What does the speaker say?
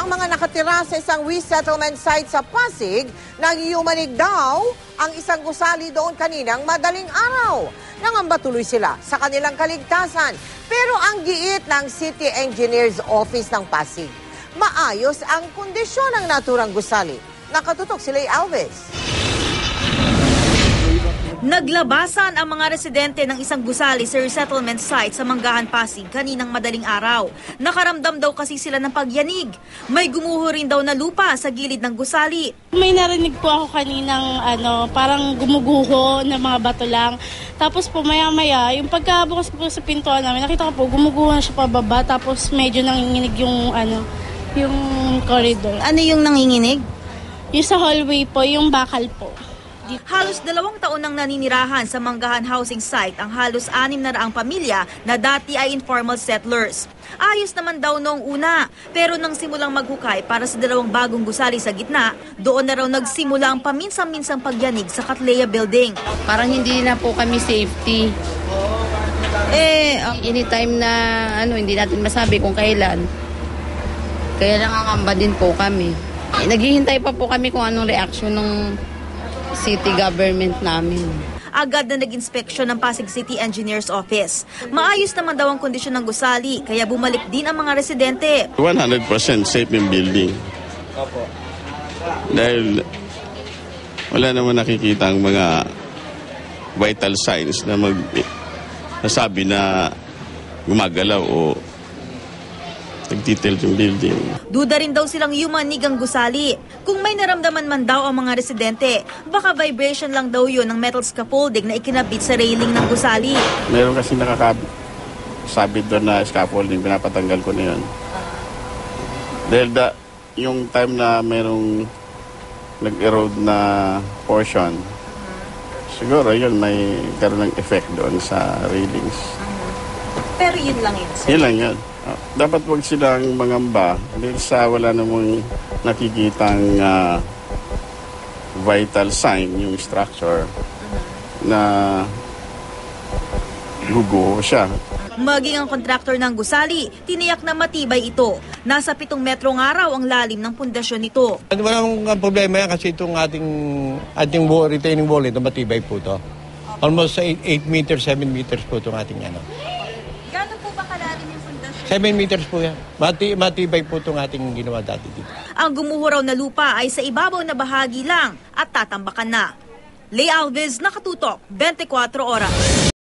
ang mga nakatira sa isang resettlement site sa Pasig nang yumanig daw ang isang gusali doon kaninang madaling araw. Nangamba tuloy sila sa kanilang kaligtasan. Pero ang giit ng City Engineers Office ng Pasig, maayos ang kondisyon ng naturang gusali. Nakatutok si Lay Alves. Naglabasan ang mga residente ng isang gusali sa resettlement site sa Manggahan, Pasig kaninang madaling araw. Nakaramdam daw kasi sila ng pagyanig. May gumuho rin daw na lupa sa gilid ng gusali. May narinig po ako kaninang parang gumuguho na mga bato lang. Tapos po maya-maya, yung pagkabukas po sa pintuan namin, nakita ko po gumuguho na siya pababa. Tapos medyo nanginginig yung corridor. Ano yung nanginginig? Yung sa hallway po, yung bakal po. Halos 2 taon nang naninirahan sa Manggahan housing site ang halos 600 pamilya na dati ay informal settlers. Ayos naman daw noong una, pero nang simulang maghukay para sa 2 bagong gusali sa gitna, doon na raw nagsimula ang paminsan-minsang pagyanig sa Cattleya Building. Parang hindi na po kami safety. Anytime na hindi natin masabi kung kailan. Kaya nangangamba din po kami. Naghihintay pa po kami kung anong reaction ng city government namin. Agad na nag-inspeksyon ng Pasig City Engineers Office. Maayos naman daw ang kondisyon ng gusali, kaya bumalik din ang mga residente. 100% safe yung building. Opo. Dahil wala naman nakikita ang mga vital signs na nasabi na gumagalaw o nag-detail yung building. Duda rin daw silang yumanig ang gusali. Kung may naramdaman man daw ang mga residente, baka vibration lang daw yun ng metal scaffolding na ikinabit sa railing ng gusali. Meron kasi nakakasabit doon na scaffolding, pinapatanggal ko na yun. Dahil yung time na merong nag-erode na portion, siguro yun may karoon ng effect doon sa railings. Pero yun lang yun. Yun lang yun. Dapat wag silang mangamba dahil sa wala namang nakikitang vital sign yung structure na guguho siya. Maging ang kontraktor ng gusali, tiniyak na matibay ito. Nasa 7 metro nga raw ang lalim ng pundasyon nito. Wala namang problema yan kasi itong ating retaining wall ito matibay po ito. Almost 8 meters, 7 meters po itong ating Gano'n po ba kalalim yung pundasyon? 7 meters po yan. Matibay po itong ating ginawa dati dito. Ang gumuho raw na lupa ay sa ibabaw na bahagi lang at tatambakan na. Lay Alves, Nakatutok, 24 Oras.